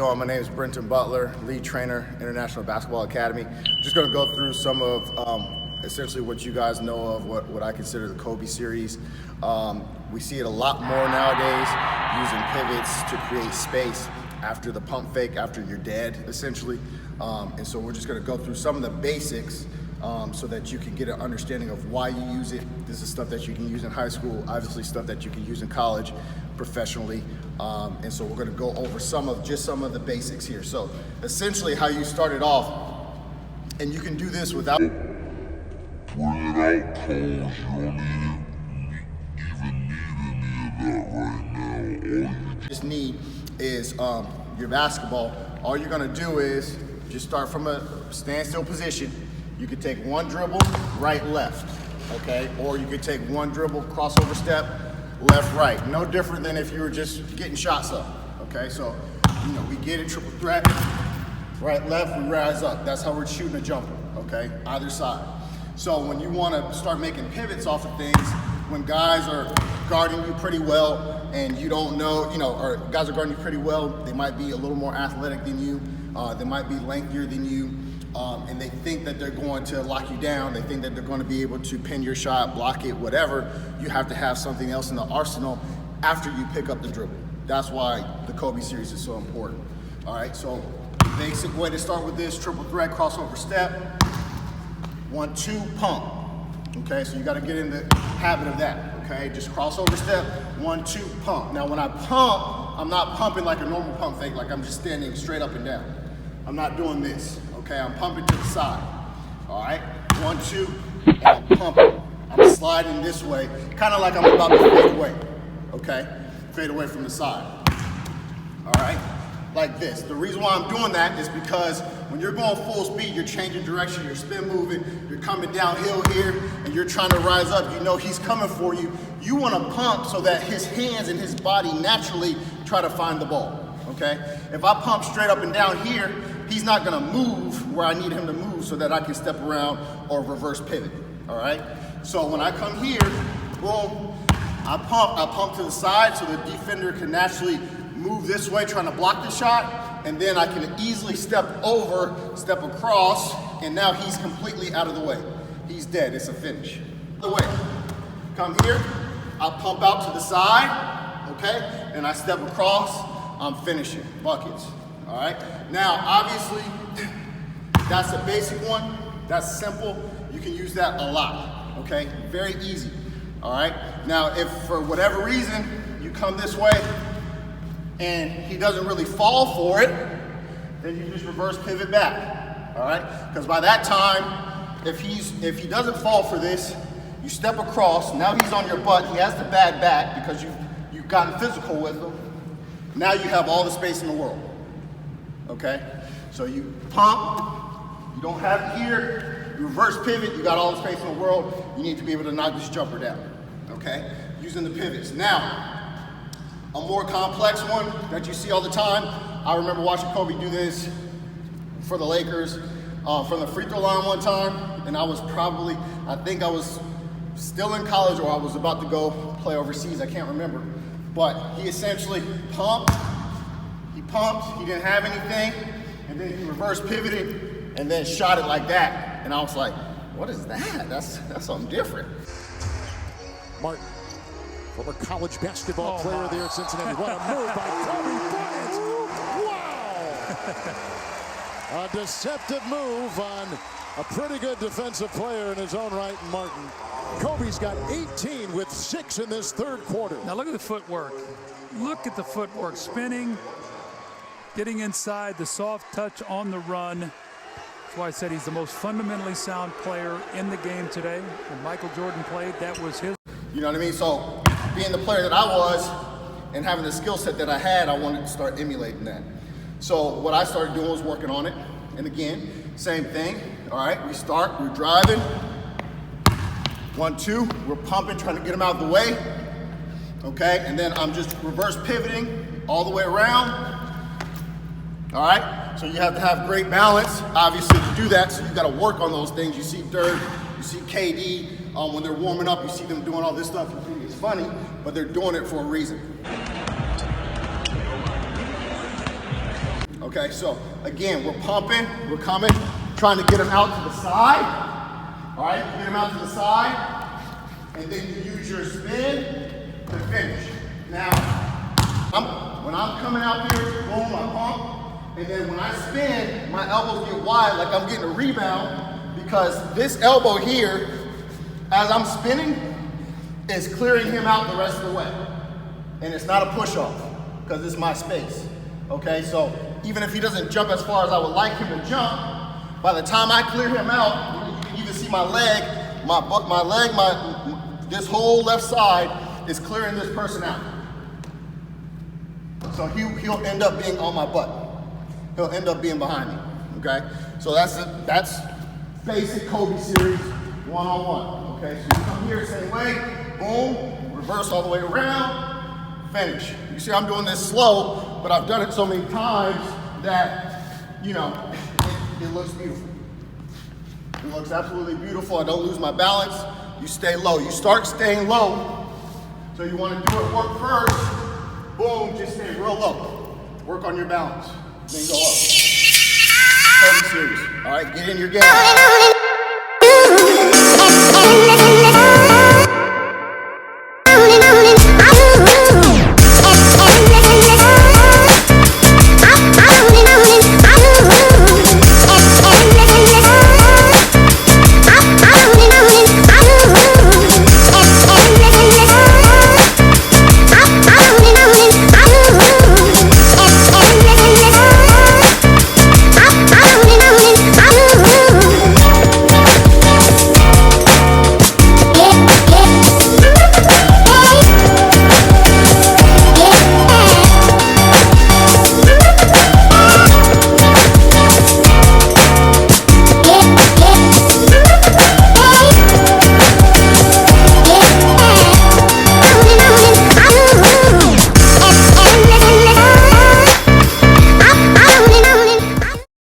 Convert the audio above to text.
going? My name is Brenton Butler, lead trainer, International Basketball Academy. Just going to go through some of essentially what you guys know of, what I consider the Kobe Series. We see it a lot more nowadays, using pivots to create space after the pump fake, after you're dead, essentially. And so we're just going to go through some of the basics so that you can get an understanding of why you use it. This is stuff that you can use in high school, obviously stuff that you can use in college, professionally. And so we're going to go over some of the basics here. So essentially how you started off, and you can do this without bring it out cold. You don't even need any of that right now. All you just need is your basketball. All you're going to do is just start from a standstill position. You could take one dribble, right, left, okay? Or you could take one dribble, crossover step, left, right. No different than if you were just getting shots up, okay? So, we get it, triple threat, right, left, we rise up. That's how we're shooting a jumper, okay? Either side. So when you want to start making pivots off of things, when guys are guarding you pretty well and you don't know, or guys are guarding you pretty well, they might be a little more athletic than you, they might be lengthier than you, and they think that they're going to lock you down, they think that they're going to be able to pin your shot, block it, whatever. You have to have something else in the arsenal after you pick up the dribble. That's why the Kobe Series is so important. All right, so basic way to start with this, triple threat, crossover step, 1-2, pump. Okay, so you got to get in the habit of that. Okay, just crossover step, 1-2, pump. Now when I pump, I'm not pumping like a normal pump fake, like I'm just standing straight up and down. I'm not doing this. Okay, I'm pumping to the side. All right, 1-2, and I'm pumping. I'm sliding this way, kind of like I'm about to fade away. Okay, fade away from the side. All right, like this. The reason why I'm doing that is because when you're going full speed, you're changing direction, you're spin moving, you're coming downhill here, and you're trying to rise up. You know he's coming for you. You want to pump so that his hands and his body naturally try to find the ball, okay? If I pump straight up and down here, he's not going to move where I need him to move so that I can step around or reverse pivot, all right? So when I come here, boom, I pump to the side so the defender can naturally move this way, trying to block the shot, and then I can easily step over, step across, and now he's completely out of the way. He's dead, it's a finish. The way, come here, I pump out to the side, okay, and I step across, I'm finishing, buckets, all right? Now, obviously, that's a basic one, that's simple, you can use that a lot, okay? Very easy, all right? Now, if for whatever reason, you come this way, and he doesn't really fall for it, then you just reverse pivot back, all right? Because by that time, if he doesn't fall for this, you step across, now he's on your butt, he has the bad back because you've gotten physical with him. Now you have all the space in the world, okay? So you pump, you don't have it here, you reverse pivot, you got all the space in the world, you need to be able to knock this jumper down, okay? Using the pivots. Now, a more complex one that you see all the time. I remember watching Kobe do this for the Lakers from the free throw line one time, and I think I was still in college or I was about to go play overseas, I can't remember. But he essentially pumped, he didn't have anything, and then he reverse pivoted and then shot it like that. And I was like, what is that? That's something different. Martin. Former college basketball player there at Cincinnati. What a move by Kobe Bryant. Wow! A deceptive move on a pretty good defensive player in his own right, Martin. Kobe's got 18 with 6 in this third quarter. Now look at the footwork. Look at the footwork. Spinning, getting inside, the soft touch on the run. That's why I said he's the most fundamentally sound player in the game today. When Michael Jordan played, that was his. You know what I mean? So being the player that I was and having the skill set that I had, I wanted to start emulating that. So what I started doing was working on it. And again, same thing. All right, we're driving. 1-2, we're pumping, trying to get him out of the way. Okay, and then I'm just reverse pivoting all the way around. All right, so you have to have great balance, obviously, to do that. So you got to work on those things. You see Dirk, you see KD, when they're warming up, you see them doing all this stuff. You think it's funny, but they're doing it for a reason. Okay, so again, we're pumping, we're coming, trying to get him out to the side. All right, get him out to the side, and then you use your spin to finish. Now, when I'm coming out here, boom, I pump, and then when I spin, my elbows get wide like I'm getting a rebound, because this elbow here, as I'm spinning, is clearing him out the rest of the way. And it's not a push-off, because it's my space. Okay, so even if he doesn't jump as far as I would like him to jump, by the time I clear him out, you can even see my leg, this whole left side is clearing this person out. So he'll end up being on my butt. He'll end up being behind me, okay? So that's basic Kobe Series one-on-one, okay? So you come here, same way, boom, reverse all the way around, finish. You see I'm doing this slow, but I've done it so many times that, you know, it looks beautiful. It looks absolutely beautiful. I don't lose my balance. You stay low. You start staying low. So you want to do it, work first. Boom, just stay real low. Work on your balance. Then go up. Kobe Series. All right, get in your game.